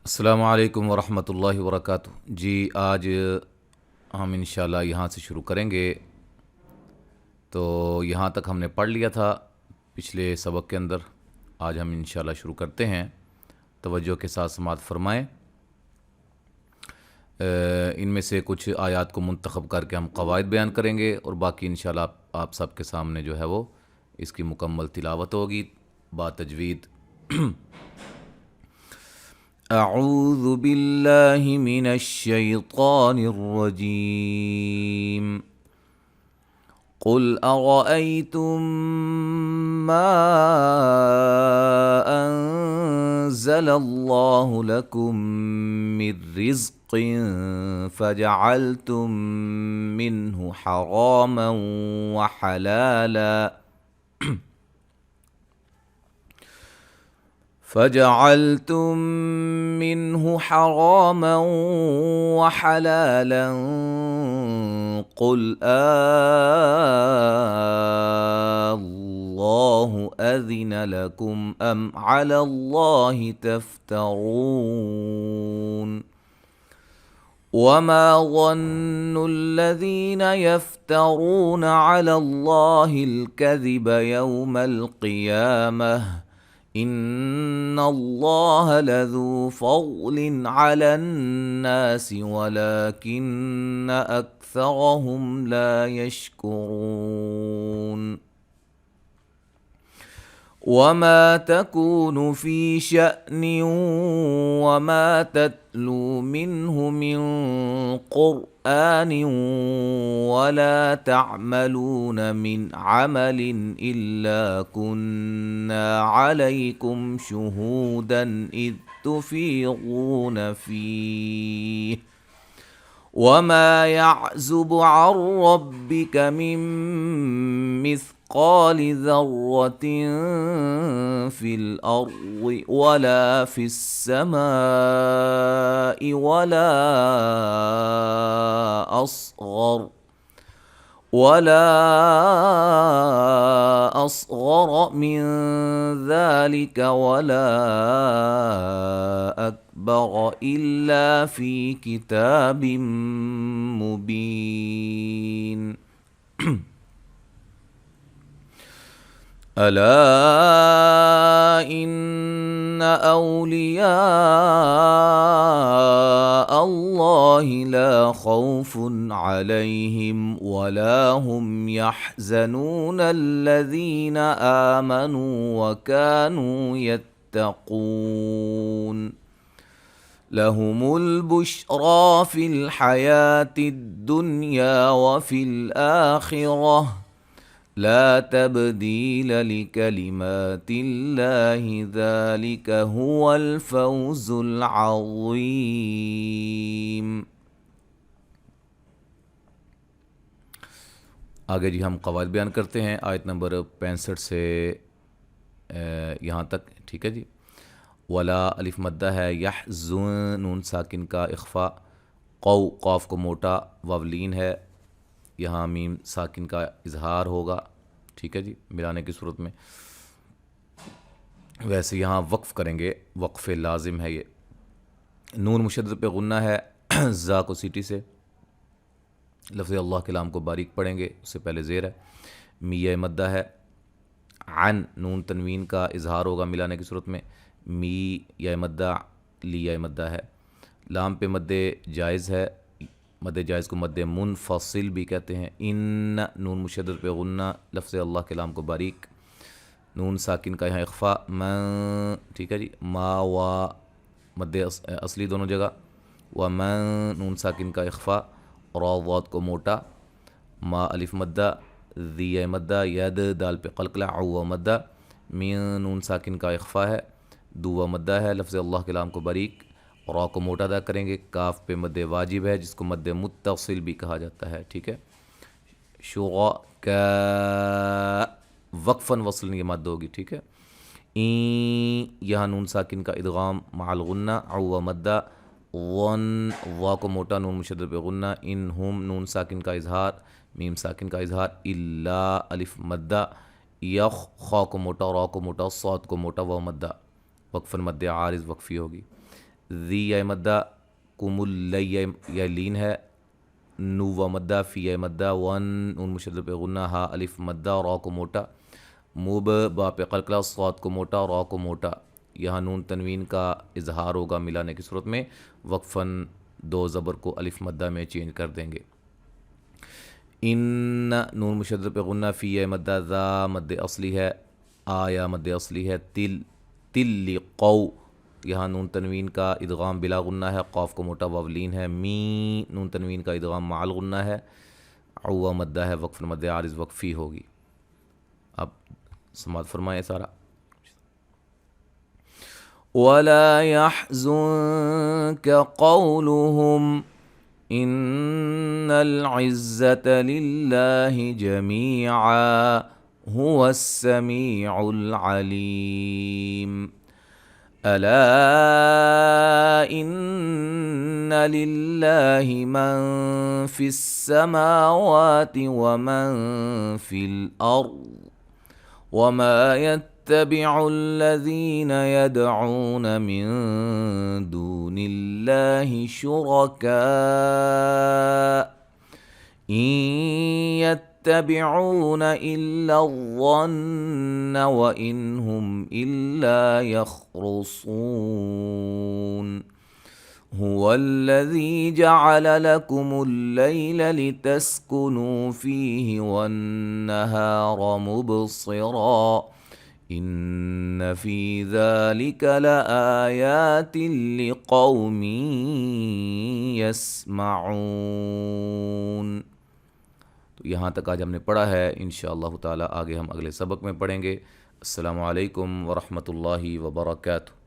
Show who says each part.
Speaker 1: السلام علیکم ورحمۃ اللہ وبرکاتہ۔ جی آج ہم انشاءاللہ یہاں سے شروع کریں گے۔ تو یہاں تک ہم نے پڑھ لیا تھا پچھلے سبق کے اندر۔ آج ہم انشاءاللہ شروع کرتے ہیں۔ توجہ کے ساتھ سماعت فرمائیں۔ ان میں سے کچھ آیات کو منتخب کر کے ہم قواعد بیان کریں گے، اور باقی انشاءاللہ آپ سب کے سامنے جو ہے وہ اس کی مکمل تلاوت ہوگی با تجوید۔ اعوذ باللہ من الشیطان الرجیم۔ قل ارأيتم ما انزل الله لكم من رزق فجعلتم منه حراما وحلالا قل الله أذن لكم أم على الله تفترون وما ظن الذين يفترون على الله الكذب يوم القيامة ان اللہ لذو فضل علی الناس ولكن اکثرهم لا يشکرون وما تكون في شأن وما تتلو منه من قرآن ولا تعملون من عمل إلا كنا عليكم شهودا إذ تفيضون فيه وما يعزب عن ربك من مثقال ذرة في الأرض ولا في السماء ولا أصغر من ذلك ولا أكبر إلا في كتاب مبين ألا إن أولياء الله لا خوف عليهم ولا هم يحزنون الذين آمنوا وكانوا يتقون لهم البشرى في الحياة الدنيا وفي الآخرة لا تبديل لكلمات الله ذلك هو الفوز العظيم۔ آگے جی ہم قواعد بیان کرتے ہیں آیت نمبر 65 سے یہاں تک، ٹھیک ہے جی۔ ولا الف مدہ ہے، یحزن نون ساکن کا اخفا، قو قاف کو موٹا، واولین ہے، یہاں میم ساکن کا اظہار ہوگا، ٹھیک ہے جی، ملانے کی صورت میں۔ ویسے یہاں وقف کریں گے، وقف لازم ہے یہ۔ نون مشدد پہ غنہ ہے، زا کو سیٹی سے، لفظ اللہ کے لام کو باریک پڑھیں گے، اس سے پہلے زیر ہے، میہ مدہ ہے، عن نون تنوین کا اظہار ہوگا ملانے کی صورت میں، می یا مدہ، لی یا مدہ ہے، لام پہ مد جائز ہے، مد جائز کو مد منفصل بھی کہتے ہیں۔ ان نون مشدد پہ غنہ، لفظ اللہ کے لام کو باریک، نون ساکن کا یہاں اخفا، ٹھیک ہے جی، ما و مد اصلی دونوں جگہ، و نون ساکن کا اخفا، را ضاد کو موٹا، ما الف مدہ، ذی مدہ، ید دال پہ قلقلہ، او مدہ، مین نون ساکن کا اخفا ہے، دو مدہ ہے، لفظ اللہ کے لام کو باریک، را کو موٹا ادا کریں گے، کاف پہ مد واجب ہے جس کو مد متصل بھی کہا جاتا ہے، ٹھیک ہے۔ شغا کا وقفاً وصل یہ مد ہوگی، ٹھیک ہے۔ یہاں نون ساکن کا ادغام مع الغنہ، او مدہ، ون وا کو موٹا نون مشدد پہ غنہ، ان ہم نون ساکن کا اظہار، میم ساکن کا اظہار، الا الف مدہ، یخ خا کو موٹا، را کو موٹا، صاد کو موٹا، و مدہ، وقفاً مد عارض وقفی ہوگی۔ ذی یا مدہ، کم اللی یا لین ہے، نو و مدہ، فی یا مدہ، ون نون مشدد پہ غنہ، ہا الف مدہ، را کو موٹا، مب با پہ قلقلہ، صاد کو موٹا، را کو موٹا. یہاں نون تنوین کا اظہار ہوگا ملانے کی صورت میں، وقفاً دو زبر کو الف مدہ میں چینج کر دیں گے. ان نون مشدد پہ غنہ، فی یا مدہ، ذا مد اصلی ہے، آ یا مد اصلی ہے، تل قو، یہاں نون تنوین کا ادغام بلا غنہ ہے، قاف کو موٹا، واو لین ہے. می نون تنوین کا ادغام مع الغنہ ہے، عوا مدہ ہے، وقف مد عارض وقفی ہوگی. اب سماعت فرمائیں سارا. وَلَا يَحْزُنكَ قَوْلُهُمْ إِنَّ الْعِزَّةَ لِلَّهِ جَمِيعًا هُوَ السَّمِيعُ الْعَلِيمُ. أَلَا إِنَّ لِلَّهِ مَن فِي السَّمَاوَاتِ وَمَن فِي الْأَرْضِ وَمَا يَتَّبِعُ الَّذِينَ يَدْعُونَ مِن دُونِ اللَّهِ شُرَكَاءَ إِن يَتَّبِعُونَ إِلَّا الظَّنَّ وَإِنْ هُمْ إِلَّا يَخْرُصُونَ. هُوَ الَّذِي جَعَلَ لَكُمُ اللَّيْلَ لِتَسْكُنُوا فِيهِ وَالنَّهَارَ مُبْصِرًا إِنَّ فِي ذَلِكَ لَآيَاتٍ لِقَوْمٍ يَسْمَعُونَ. تو یہاں تک آج ہم نے پڑھا ہے، انشاءاللہ تعالی آگے ہم اگلے سبق میں پڑھیں گے. السلام علیکم ورحمۃ اللہ وبرکاتہ.